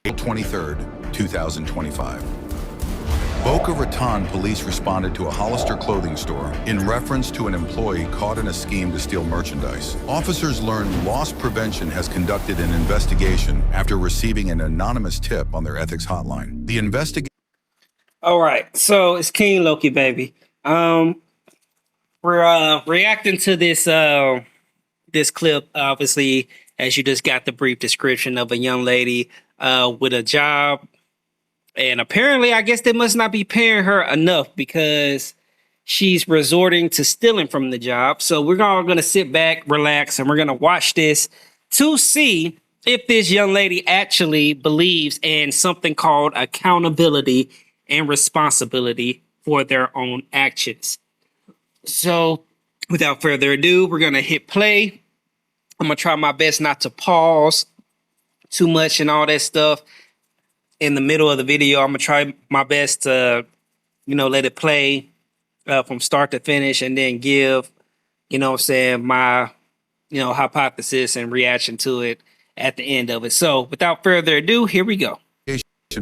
23rd, 2025. Boca Raton police responded to a Hollister clothing store in reference to an employee caught in a scheme to steal merchandise. Officers learned Loss Prevention has conducted an investigation after receiving an anonymous tip on their ethics hotline. The investigation. All right, so it's King Loki, baby. We're reacting to this clip, obviously, as you just got the brief description of a young lady with a job. And apparently, I guess they must not be paying her enough because she's resorting to stealing from the job. So we're all going to sit back, relax, and we're going to watch this to see if this young lady actually believes in something called accountability and responsibility for their own actions. So without further ado, we're going to hit play. I'm going to try my best not to pause too much and all that stuff in the middle of the video. I'm gonna try my best to, let it play from start to finish and then give, my, hypothesis and reaction to it at the end of it. So without further ado, here we go.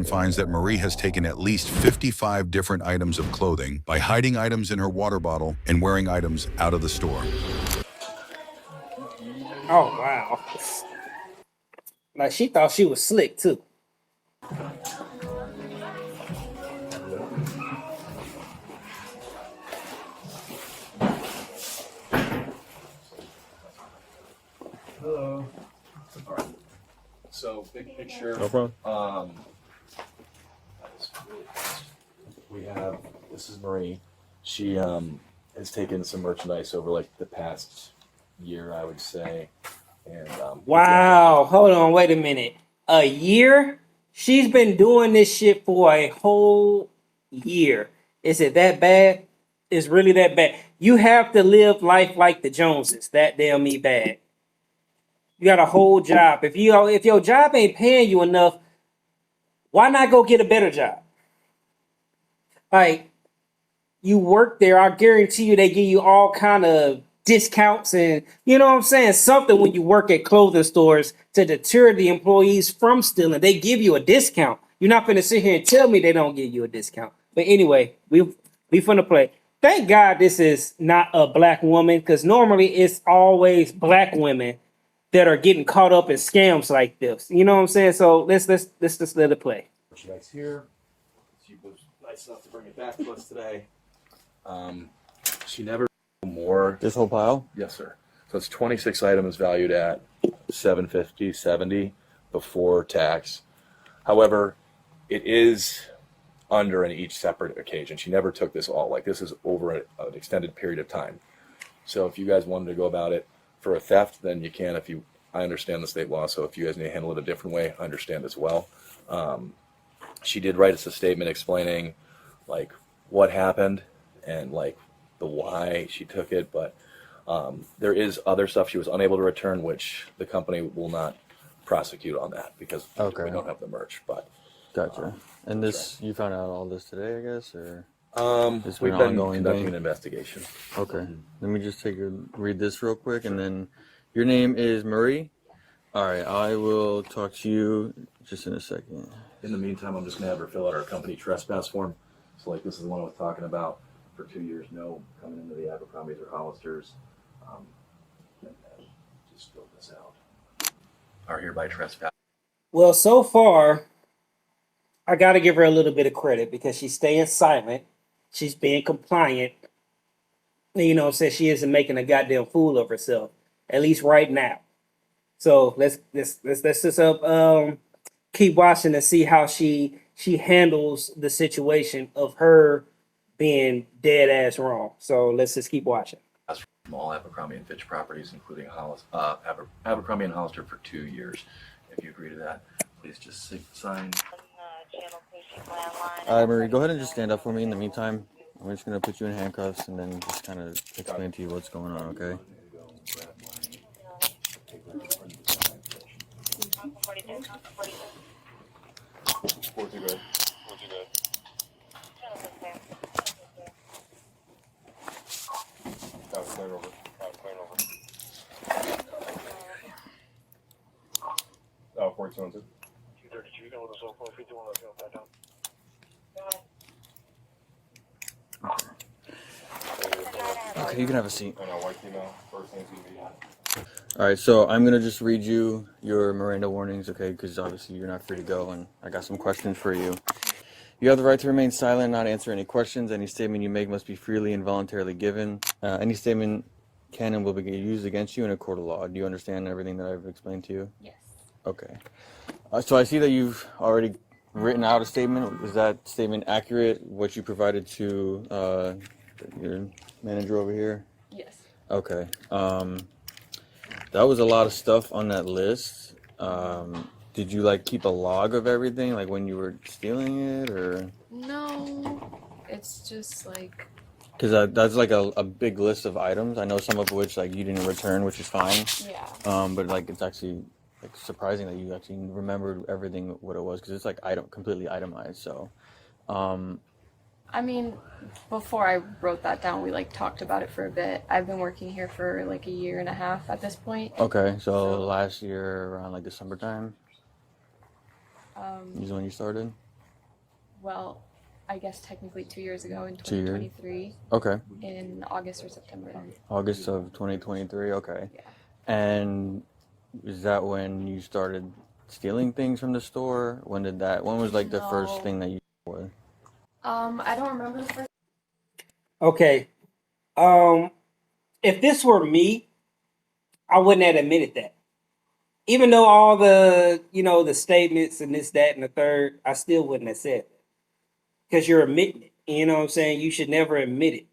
Finds that Marie has taken at least 55 different items of clothing by hiding items in her water bottle and wearing items out of the store. Oh, wow. Like, she thought she was slick too. Hello. All right. So big picture. No problem. We have, this is Marie. She has taken some merchandise over like the past year, I would say. And wow. Hold on. Wait a minute. A year? She's been doing this shit for a whole year. Is it that bad? It's really that bad. You have to live life like the Joneses. That damn me bad. You got a whole job. If your job ain't paying you enough, why not go get a better job? Like, you work there, I guarantee you they give you all kind of discounts and, you know what I'm saying, something when you work at clothing stores to deter the employees from stealing. They give you a discount. You're not gonna sit here and tell me they don't give you a discount. But anyway, we finna play. Thank God this is not a black woman, because normally it's always black women that are getting caught up in scams like this. You know what I'm saying? So let's just let it play. merchandise here. She was nice enough to bring it back to us today. She never more. This whole pile? Yes, sir. So it's 26 items valued at $750, $70 before tax. However, it is under in each separate occasion. She never took this all. Like, this is over an extended period of time. So if you guys wanted to go about it for a theft, then you can. I understand the state law, so if you guys need to handle it a different way, I understand as well. She did write us a statement explaining like what happened and like the why she took it, but there is other stuff she was unable to return, which the company will not prosecute on that because we don't have the merch. But gotcha. And this, you found out all this today, I guess, or we've been conducting an investigation. Okay. Let me just read this real quick, and then your name is Marie. All right, I will talk to you just in a second. In the meantime, I'm just gonna have her fill out our company trespass form. So like, this is the one I was talking about for 2 years. No coming into the Abercrombies or Hollisters. And just fill this out. Are hereby trespass. Well, so far, I got to give her a little bit of credit because she's staying silent. She's being compliant. You know what I'm saying? She isn't making a goddamn fool of herself, at least right now. So let's just keep watching and see how she handles the situation of her being dead ass wrong. So let's just keep watching. From all Abercrombie and Fitch properties, including Abercrombie and Hollister, for 2 years. If you agree to that, please just sign. All right, Marie, go ahead and just stand up for me in the meantime. I'm just going to put you in handcuffs and then just kind of explain to you what's going on, okay? Okay, you can have a seat. All right, so I'm gonna just read you your Miranda warnings, okay? Because obviously you're not free to go, and I got some questions for you. You have the right to remain silent, not answer any questions. Any statement you make must be freely and voluntarily given. Any statement can and will be used against you in a court of law. Do you understand everything that I've explained to you? Yes. Okay. So I see that you've already written out a statement. Is that statement accurate? What you provided to your manager over here? Yes. Okay. That was a lot of stuff on that list. Did you like keep a log of everything, like when you were stealing it, or? No, it's just like, Because that's like a big list of items. I know some of which like you didn't return, which is fine. yeah. But like it's actually like surprising that you actually remembered everything what it was, because it's like completely itemized. So, I mean, before I wrote that down, we like talked about it for a bit. I've been working here for like a year and a half at this point. okay. So last year around like December time is when you started. Well, I guess technically 2 years ago in 2 years. 2023, Okay. in August or September. August of 2023. Okay. Yeah. And is that when you started stealing things from the store? When was like the first No. thing that you were? I don't remember the first. Okay. If this were me, I wouldn't have admitted that. Even though all the, the statements and this, that, and the third, I still wouldn't have said that. Because you're admitting it. You know what I'm saying? You should never admit it.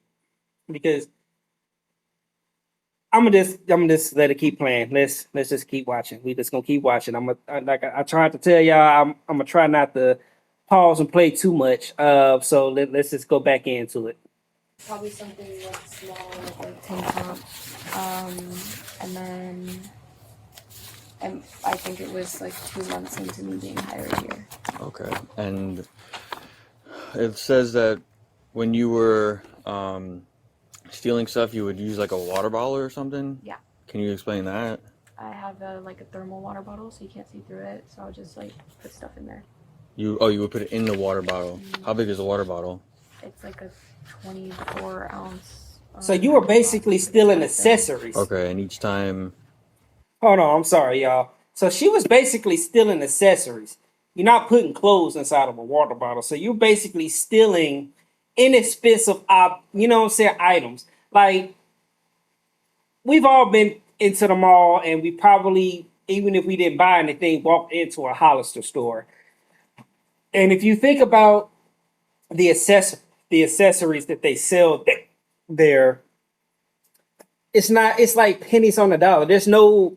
Because I'm gonna just let it keep playing. Let's just keep watching. We just gonna keep watching. I tried to tell y'all, I'm gonna try not to pause and play too much. So let's just go back into it. Probably something like small, like tank top. And I think it was like 2 months into me being hired here. Okay. And it says that when you were stealing stuff, you would use like a water bottle or something? Yeah. Can you explain that? I have a thermal water bottle, so you can't see through it. So I'll just like put stuff in there. You would put it in the water bottle. How big is the water bottle? It's like a 24-ounce. So you were basically stealing accessories. Okay, and each time. Hold on, I'm sorry, y'all. So she was basically stealing accessories. You're not putting clothes inside of a water bottle. So you're basically stealing inexpensive, items. Like, we've all been into the mall, and we probably, even if we didn't buy anything, walked into a Hollister store. And if you think about the accessories that they sell there, it's like pennies on the dollar. There's no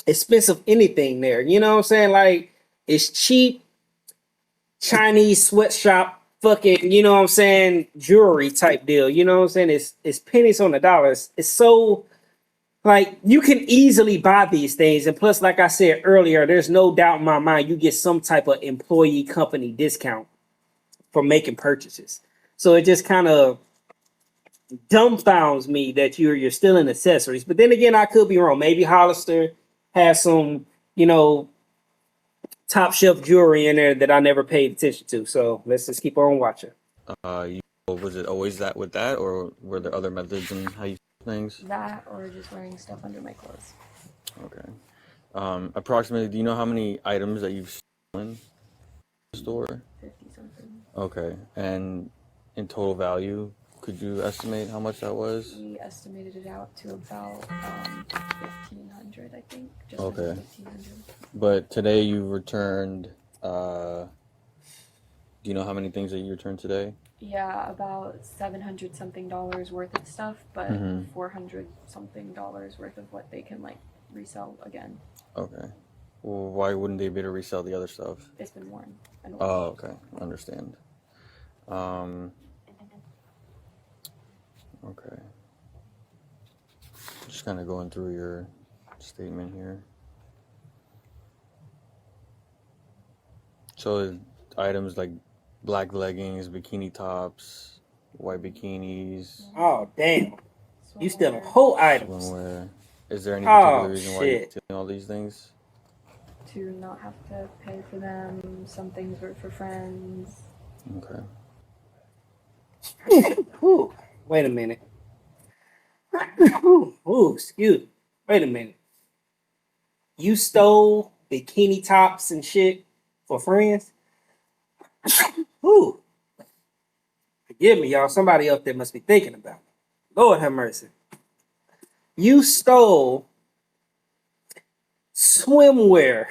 expensive anything there. You know what I'm saying? Like, it's cheap Chinese sweatshop fucking, you know what I'm saying, jewelry type deal. You know what I'm saying? It's pennies on the dollars. It's so, like, you can easily buy these things. And plus, like I said earlier, there's no doubt in my mind you get some type of employee company discount for making purchases. So it just kind of dumbfounds me that you're stealing accessories. But then again, I could be wrong. Maybe Hollister has some, top shelf jewelry in there that I never paid attention to. So let's just keep on watching. Was it always that with that, or were there other methods in how you steal things? That or just wearing stuff under my clothes. Okay. Approximately, do you know how many items that you've stolen in the store? 50 something. Okay. And in total value, could you estimate how much that was? We estimated it out to about 1,500, I think. Just Okay. under 1,500. But today you returned, do you know how many things that you returned today? Yeah, about $700 something worth of stuff, but Mhm. $400 something worth of what they can like resell again. Okay. Well, why wouldn't they be able to resell the other stuff? It's been worn and Oh, okay. Understand. Okay. Just kind of going through your statement here. So items like black leggings, bikini tops, white bikinis, Oh, damn. You stealing swimwear. whole items. swimwear. Is there any Oh, particular reason why you're shit. stealing all these things? to not have to pay for them. Some things were for friends. Okay. Ooh, wait a minute. Ooh, excuse me. Wait a minute. You stole bikini tops and shit for friends? Ooh. Forgive me, y'all. Somebody up there must be thinking about it. Lord have mercy. You stole swimwear.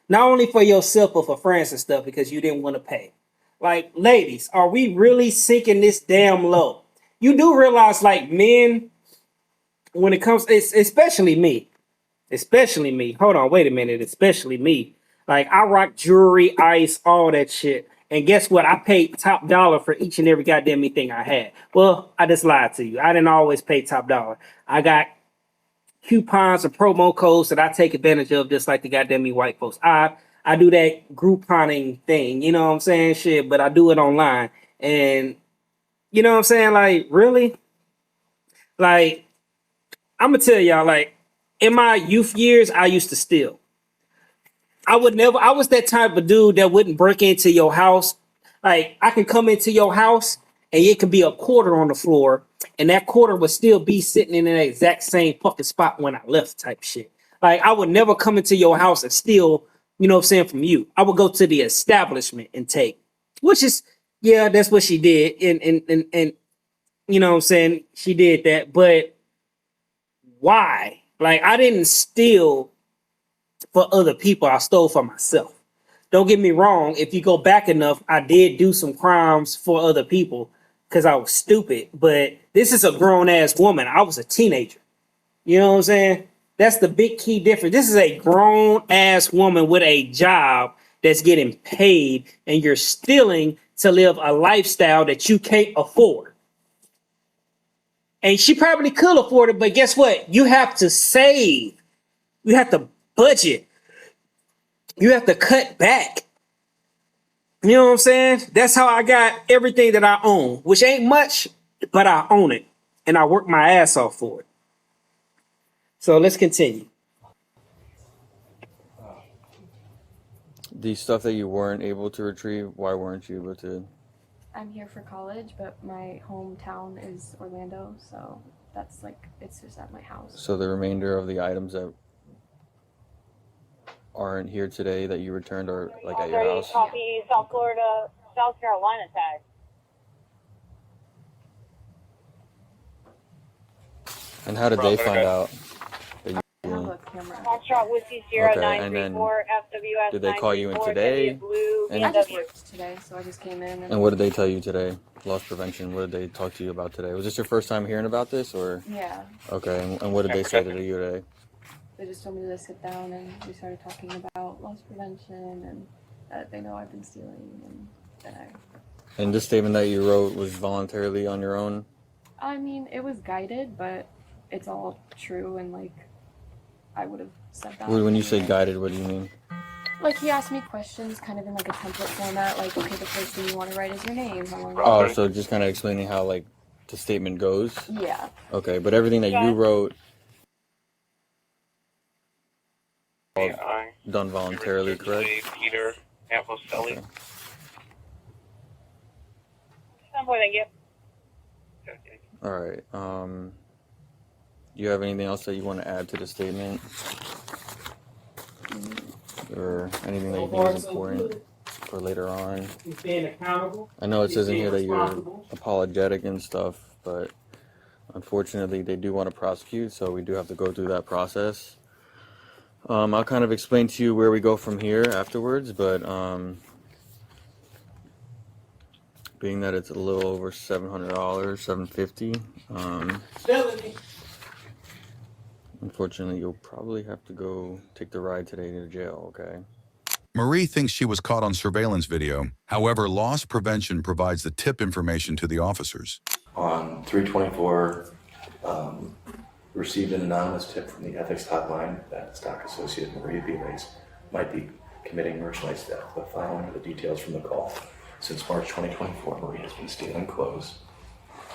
Not only for yourself, but for friends and stuff because you didn't want to pay. Like, ladies, are we really sinking this damn low? You do realize, like, men, when it comes, it's especially me. Especially me. Hold on, wait a minute. Especially me. Like, I rock jewelry, ice, all that shit. And guess what? I paid top dollar for each and every goddamn thing I had. Well, I just lied to you. I didn't always pay top dollar. I got coupons or promo codes that I take advantage of just like the goddamn me white folks. I do that Grouponing thing, you know what I'm saying? Shit, but I do it online. And you know what I'm saying? Like, really? Like, I'm gonna tell y'all, like, in my youth years, I used to steal. I was that type of dude that wouldn't break into your house. Like, I can come into your house and it could be a quarter on the floor, and that quarter would still be sitting in the exact same fucking spot when I left type shit. Like, I would never come into your house and steal, you know what I'm saying, from you. I would go to the establishment and take, which is, yeah, that's what she did. And you know what I'm saying, she did that. But why? Like, I didn't steal for other people. I stole for myself. Don't get me wrong. If you go back enough, I did do some crimes for other people because I was stupid. But this is a grown ass woman. I was a teenager. You know what I'm saying? That's the big key difference. This is a grown ass woman with a job that's getting paid, and you're stealing to live a lifestyle that you can't afford. And she probably could afford it, but guess what? You have to save. You have to budget. You have to cut back. You know what I'm saying? That's how I got everything that I own, which ain't much, but I own it. And I work my ass off for it. So let's continue. The stuff that you weren't able to retrieve, why weren't you able to? I'm here for college, but my hometown is Orlando, so that's like, it's just at my house. So the remainder of the items that aren't here today that you returned are like at your house? Copy South Florida, South Carolina tag. And how did they find out that you I have were a camera. Foxtrot Whiskey Okay, Sierra and then 934 FWS. did they call you in today? Blue And- I just BMW. worked today, so I just came in. And what did they tell you today? Loss prevention, what did they talk to you about today? Was this your first time hearing about this, or? Yeah, Okay, and what did they say to you today? they just told me to sit down, and we started talking about loss prevention, and that they know I've been stealing, and that And this statement that you wrote was voluntarily on your own? I mean, it was guided, but it's all true, and like, I would have said that. When you say guided, what do you mean? Like, he asked me questions kind of in like a template format, like, okay, the first thing you want to write is your name. How long Oh, so just kind of explaining how like the statement goes? Yeah. Okay, but everything that you wrote done voluntarily, correct? Peter Apostoli. Okay. Somewhere they get. All right. Do you have anything else that you want to add to the statement, or anything that you think is important for later on? He's being accountable. I know it says in here that you're responsible. apologetic and stuff, but unfortunately they do want to prosecute, so we do have to go through that process. I'll kind of explain to you where we go from here afterwards, but being that it's a little over $700, $750, Felony. unfortunately you'll probably have to go take the ride today to jail, okay? Marie thinks she was caught on surveillance video. However, loss prevention provides the tip information to the officers. On 324, received an anonymous tip from the ethics hotline that stock associate Maria Beles might be committing merchandise theft, but following are the details from the call. Since March 2024, Maria has been stealing clothes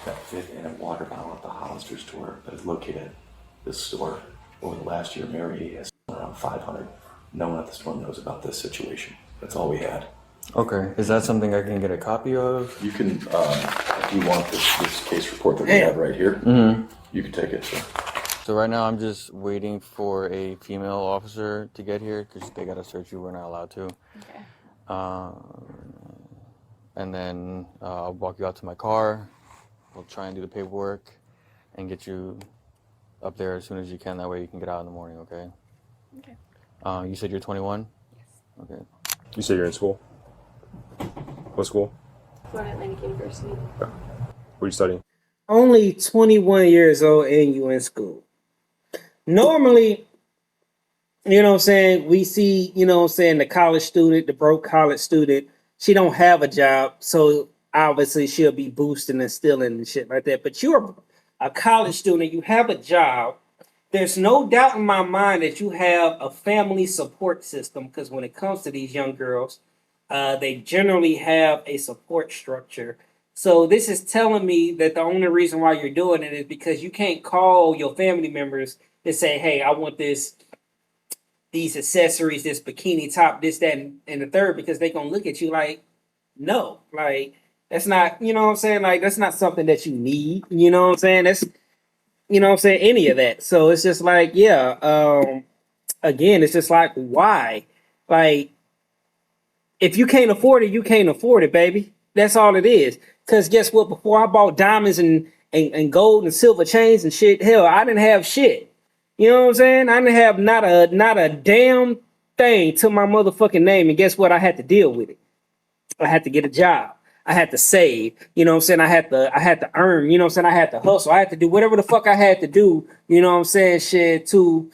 that fit in a water bottle at the Hollister store that is located at this store. Over the last year, Mary has stolen around 500 No one at the store knows about this situation. That's all we had. Okay. Is that something I can get a copy of? You can, if you want this case report that we have right here, you can take it, sir. So right now I'm just waiting for a female officer to get here because they gotta search you. We're not allowed to. Okay. And then I'll walk you out to my car. We'll try and do the paperwork and get you up there as soon as you can. That way you can get out in the morning, okay? Okay. You said you're 21? Yes. Okay. You say you're in school? What school? Florida Atlantic University. What are you studying? Only 21 years old and you in school. Normally, you know what I'm saying, we see, you know what I'm saying, the college student, the broke college student, she don't have a job, so obviously she'll be boosting and stealing and shit like that. But you're a college student, you have a job. There's no doubt in my mind that you have a family support system, because when it comes to these young girls, they generally have a support structure. So this is telling me that the only reason why you're doing it is because you can't call your family members and say, hey, I want these accessories, this bikini top, this, that, and the third, because they're going to look at you like, no, like, that's not, you know what I'm saying? Like, that's not something that you need, you know what I'm saying? That's, you know what I'm saying? Any of that. So it's just like, yeah, again, it's just like, why? Like, if you can't afford it, you can't afford it, baby. That's all it is. Because guess what? Before I bought diamonds and gold and silver chains and shit, hell, I didn't have shit. You know what I'm saying? I didn't have not a damn thing to my motherfucking name. And guess what? I had to deal with it. I had to get a job. I had to save. You know what I'm saying? I had to earn. You know what I'm saying? I had to hustle. I had to do whatever the fuck I had to do. You know what I'm saying? Shit, to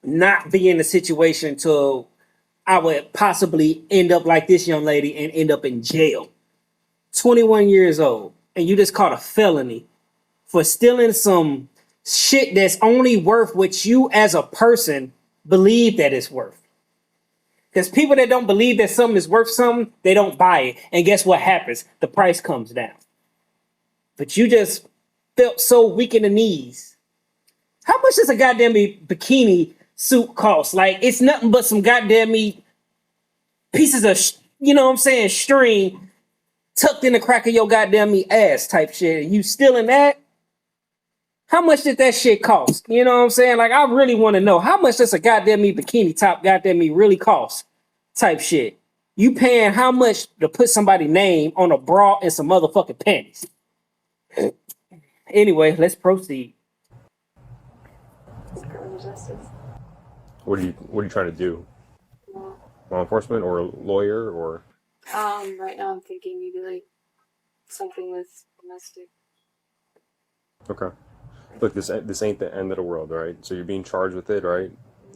not be in a situation to I would possibly end up like this young lady and end up in jail. 21 years old, and you just caught a felony for stealing some shit that's only worth what you as a person believe that it's worth. Because people that don't believe that something is worth something, they don't buy it. And guess what happens? The price comes down. But you just felt so weak in the knees. How much does a goddamn bikini suit cost? Like, it's nothing but some goddamn pieces of, you know what I'm saying, string tucked in the crack of your goddamn ass type shit. You stealing that? How much did that shit cost? You know what I'm saying? Like, I really want to know, how much does a goddamn bikini top goddamn really cost type shit? You paying how much to put somebody's name on a bra and some motherfucking panties? Anyway, let's proceed. Criminal justice. What are you trying to do? Law enforcement or a lawyer or? Right now I'm thinking maybe like something with domestic. Okay. Look, this ain't the end of the world, right? So you're being charged with it, right?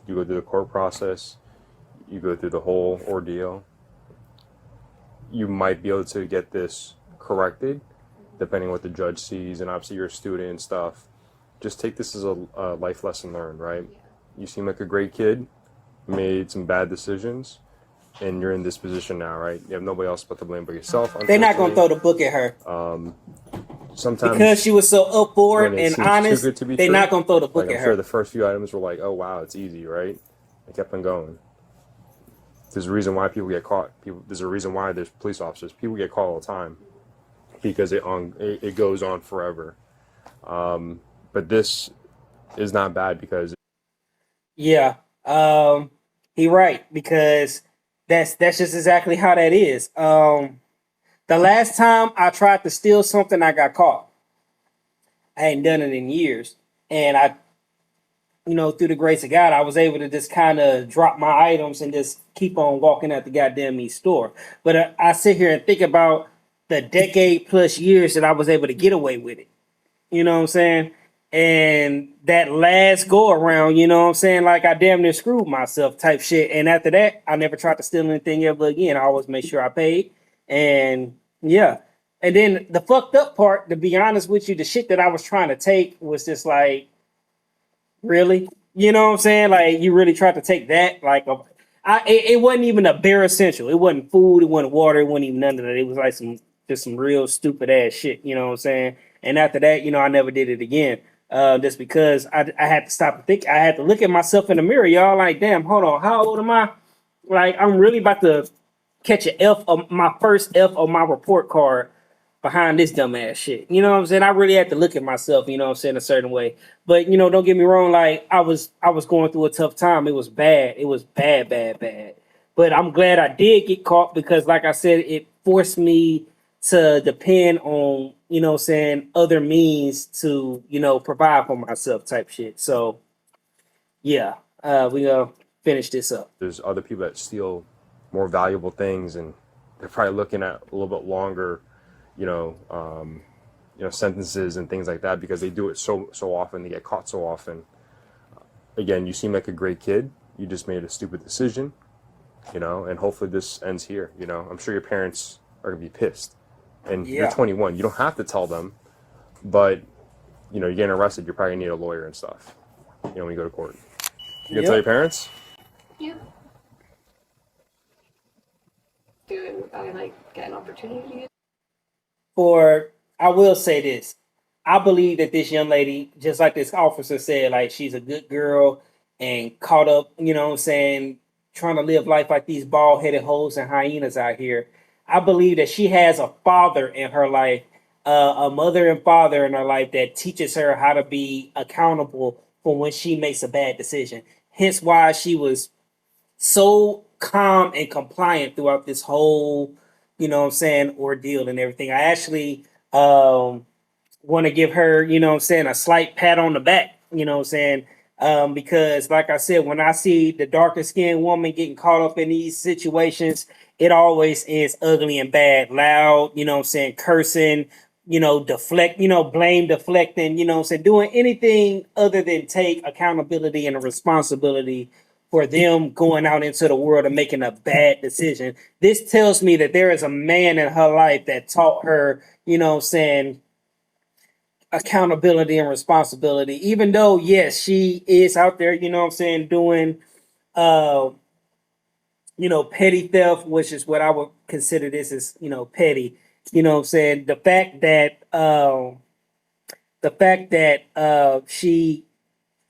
You go through the court process, you go through the whole ordeal. You might be able to get this corrected, depending on what the judge sees, and obviously you're a student and stuff. Just take this as a life lesson learned, right? You seem like a great kid, made some bad decisions, and you're in this position now, right? You have nobody else but to blame but yourself. They're not gonna throw the book at her. Sometimes Because she was so up for it when it and seems too honest, good to be they're true, not gonna throw the book like, at I'm sure her. the first few items were like, oh wow, it's easy, right? I kept on going. There's a reason why people get caught. There's a reason why there's police officers. People get caught all the time because it goes on forever. But this is not bad because Yeah, he right, because that's just exactly how that is. The last time I tried to steal something, I got caught. I hadn't done it in years, and I, you know, through the grace of God, I was able to just kind of drop my items and just keep on walking at the goddamn store. But I sit here and think about the decade plus years that I was able to get away with it. You know what I'm saying? And that last go around, you know what I'm saying? Like, I damn near screwed myself type shit. And after that, I never tried to steal anything ever again. I always made sure I paid. And yeah. And then the fucked up part, to be honest with you, the shit that I was trying to take was just like, really? You know what I'm saying? Like, you really tried to take that? Like, it wasn't even a bare essential. It wasn't food. It wasn't water. It wasn't even none of that. It was like some real stupid ass shit. You know what I'm saying? And after that, you know, I never did it again. just because I had to stop and think. I had to look at myself in the mirror, y'all. Like, damn, hold on, how old am I? Like, I'm really about to catch an F on my first F on my report card behind this dumbass shit. You know what I'm saying? I really had to look at myself, you know what I'm saying, a certain way. But don't get me wrong, like I was going through a tough time. It was bad. It was bad, bad, bad. But I'm glad I did get caught because like I said, it forced me to depend on, what I'm saying, other means to, provide for myself type shit. So yeah, we gonna finish this up. There's other people that steal more valuable things, and they're probably looking at a little bit longer, sentences and things like that because they do it so often. They get caught so often. Again, you seem like a great kid. You just made a stupid decision, and hopefully this ends here. I'm sure your parents are gonna be pissed, and Yeah. you're 21. You don't have to tell them, but you're getting arrested. You're probably gonna need a lawyer and stuff. When you go to court, you gonna tell your parents. Yeah. Do I like get an opportunity? I will say this. I believe that this young lady, just like this officer said, like she's a good girl and caught up, what I'm saying, trying to live life like these bald-headed hoes and hyenas out here. I believe that she has a father in her life, a mother and father in her life that teaches her how to be accountable for when she makes a bad decision. Hence why she was so calm and compliant throughout this whole, what I'm saying, ordeal and everything. I actually want to give her, what I'm saying, a slight pat on the back, what I'm saying, because like I said, when I see the darker skinned woman getting caught up in these situations, it always ends ugly and bad, loud, what I'm saying, cursing, deflect, blame deflecting, what I'm saying, doing anything other than take accountability and a responsibility for them going out into the world and making a bad decision. This tells me that there is a man in her life that taught her, what I'm saying, accountability and responsibility. Even though, yes, she is out there, what I'm saying, doing petty theft, which is what I would consider this as, petty. What I'm saying? The fact that she,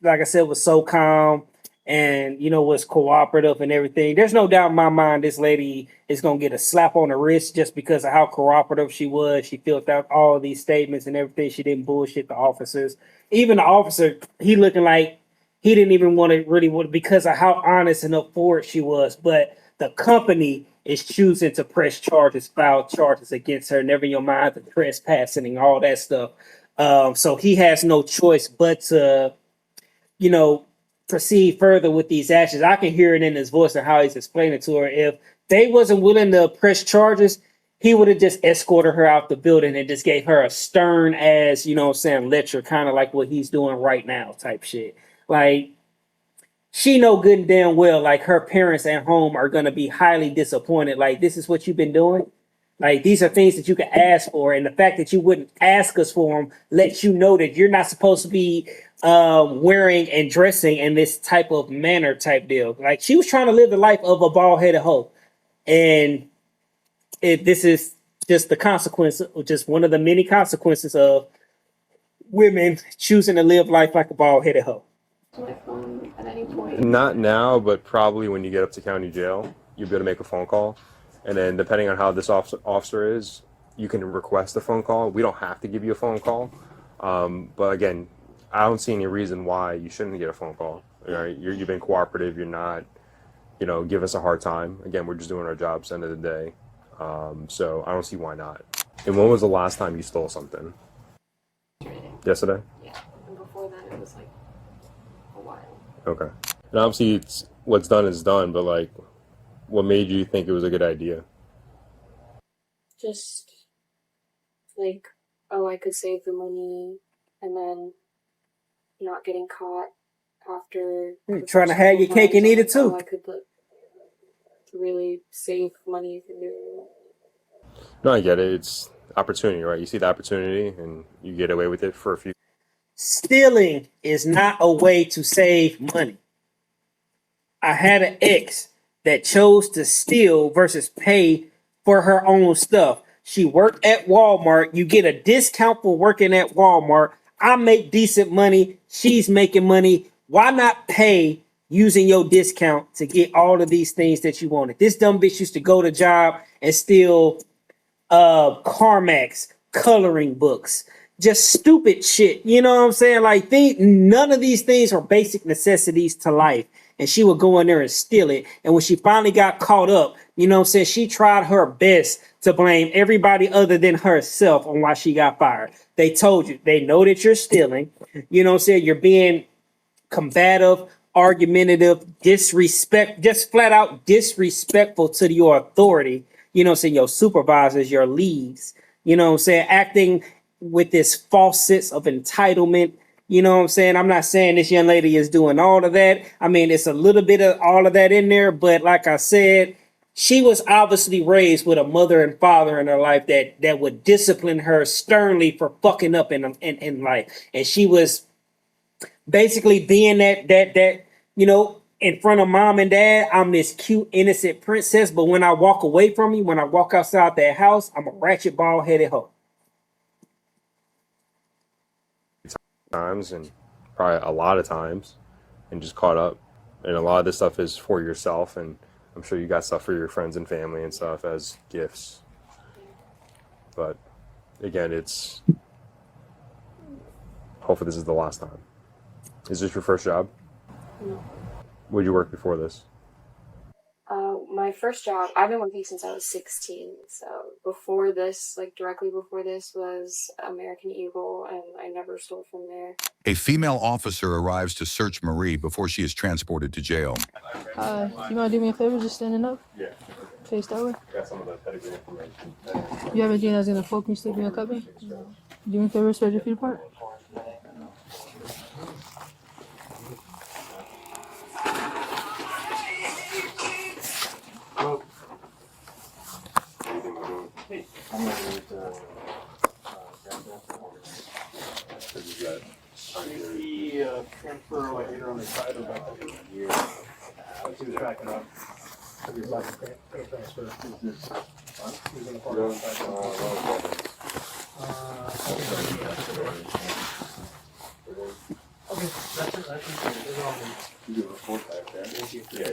like I said, was so calm and was cooperative and everything. There's no doubt in my mind this lady is gonna get a slap on the wrist just because of how cooperative she was. She filled out all of these statements and everything. She didn't bullshit the officers. Even the officer, he looking like he didn't even want because of how honest and up forward she was. But the company is choosing to press charges, file charges against her, never in your mind the trespassing and all that stuff. So he has no choice but to, proceed further with these actions. I can hear it in his voice and how he's explaining to her. If they wasn't willing to press charges, he would have just escorted her out the building and just gave her a stern ass, lecture, kind of like what he's doing right now type shit. Like, she know good and damn well, like, her parents at home are going to be highly disappointed. Like, this is what you've been doing? Like, these are things that you can ask for. And the fact that you wouldn't ask us for them lets you know that you're not supposed to be wearing and dressing in this type of manner type deal. Like, she was trying to live the life of a bald-headed hoe. And this is just the consequence, just one of the many consequences of women choosing to live life like a bald-headed hoe. My phone at any point. Not now, but probably when you get up to county jail, you'll be able to make a phone call. And then depending on how this officer is, you can request a phone call. We don't have to give you a phone call. But again, I don't see any reason why you shouldn't get a phone call. Right? You've been cooperative. You're not, give us a hard time. Again, we're just doing our jobs at the end of the day. So I don't see why not. And when was the last time you stole something? Yesterday? Yeah. And before that, it was like a while. Okay. And obviously, it's what's done is done. But like, what made you think it was a good idea? Just like, oh, I could save the money and then not getting caught after. You're trying to have your cake and eat it too. Oh, I could really save money if you do. No, I get it. It's opportunity, right? You see the opportunity and you get away with it for a few. Stealing is not a way to save money. I had an ex that chose to steal versus pay for her own stuff. She worked at Walmart. You get a discount for working at Walmart. I make decent money. She's making money. Why not pay using your discount to get all of these things that you wanted? This dumb bitch used to go to job and steal Carmax coloring books, just stupid shit. You know what I'm saying? Like, none of these things are basic necessities to life. And she would go in there and steal it. And when she finally got caught up, you know what I'm saying, she tried her best to blame everybody other than herself on why she got fired. They told you, they know that you're stealing. You know what I'm saying? You're being combative, argumentative, just flat out disrespectful to your authority. You know what I'm saying? Your supervisors, your leads. You know what I'm saying? Acting with this false sense of entitlement. You know what I'm saying? I'm not saying this young lady is doing all of that. I mean, it's a little bit of all of that in there. But like I said, she was obviously raised with a mother and father in her life that would discipline her sternly for fucking up in life. And she was basically being that you know, in front of mom and dad, I'm this cute, innocent princess. But when I walk away from you, when I walk outside that house, I'm a ratchet, bald-headed hoe. Times, and probably a lot of times, and just caught up. And a lot of this stuff is for yourself, and I'm sure you got stuff for your friends and family and stuff as gifts. But again, it's hopefully this is the last time. Is this your first job? No. Where'd you work before this? My first job, I've been working since I was 16. So before this, like directly before this, was American Eagle, and I never stole from there. A female officer arrives to search Marie before she is transported to jail. You want to do me a favor, just standing up? Yeah. Face that way. Got some of the pedigree information. You have anything that's gonna poke me, stick me, or cut me? Do me a favor, spread your feet apart. Transfer like either on the side or back to the year. He was backing up. He was like a transfer. He was in the parking lot. Okay, that's it. That's it. You do a report back there. Thank you. Yeah.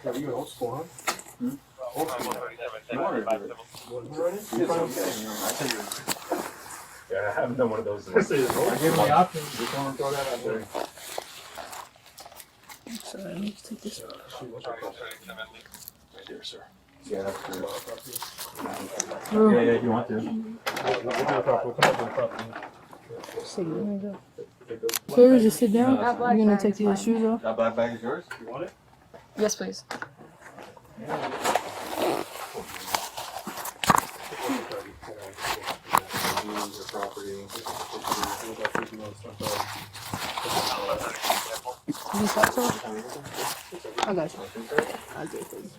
Okay, you old school, huh? Old school. Yeah, I haven't done one of those. I gave him the option. Just want to throw that out there. Sorry, let me just take this out. Right there, sir. Yeah, that's true. Yeah, if you want to. We'll come up with a property. There you go. Favor, just sit down. You're gonna take your shoes off. That black bag is yours? You want it? Yes, please. You stop, sir? I got you. I'll do it for you.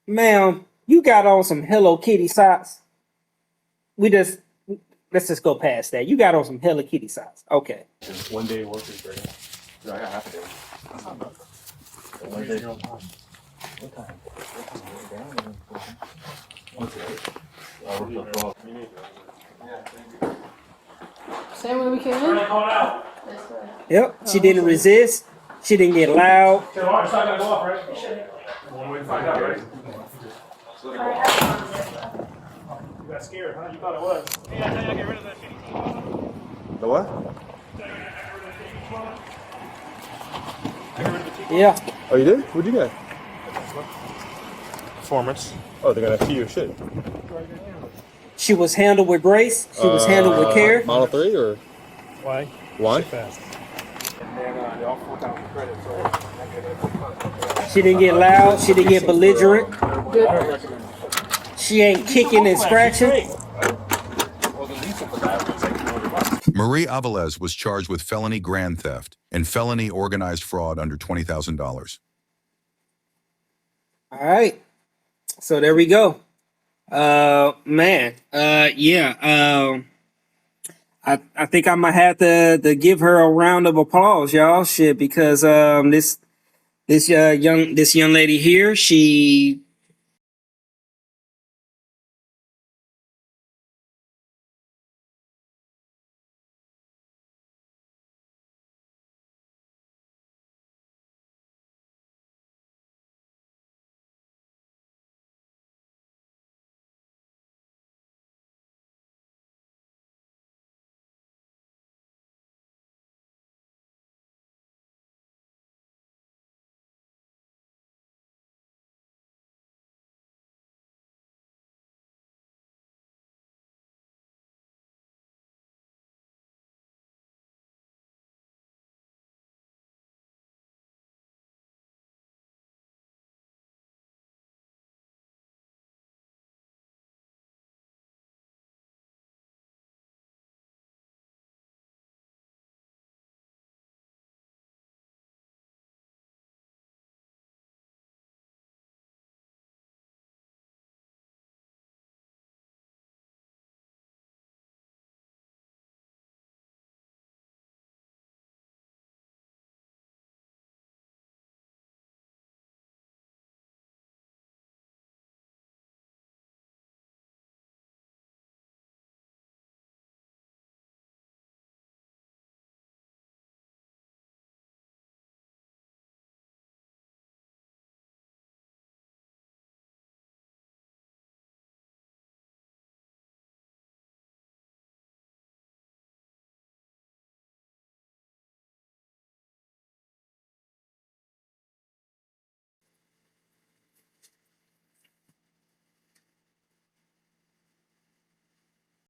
Ma'am, you got on some Hello Kitty socks. Let's just go past that. You got on some Hello Kitty socks. Okay. 1 day work is great. I got half a day. One day. What time? Same way we came in? Yep. She didn't resist. She didn't get loud. It's not gonna go off, right? One way to find out, right? You got scared, huh? You thought it was. Yeah, I had to get rid of that shitty. The what? Yeah. Oh, you did? What'd you get? Performance. Oh, they're gonna key your shit. She was handled with grace. She was handled with care. Model 3 or? Why? Why? Fast. And then they all 4,000 credits. So She didn't get loud. She didn't get belligerent. Good. She ain't kicking and scratching. Well, the lease for that was like $200. Marie Avilés was charged with felony grand theft and felony organized fraud under $20,000. All right. So there we go. Man. Yeah. I think I might have to give her a round of applause, y'all. Shit, because this young lady here, she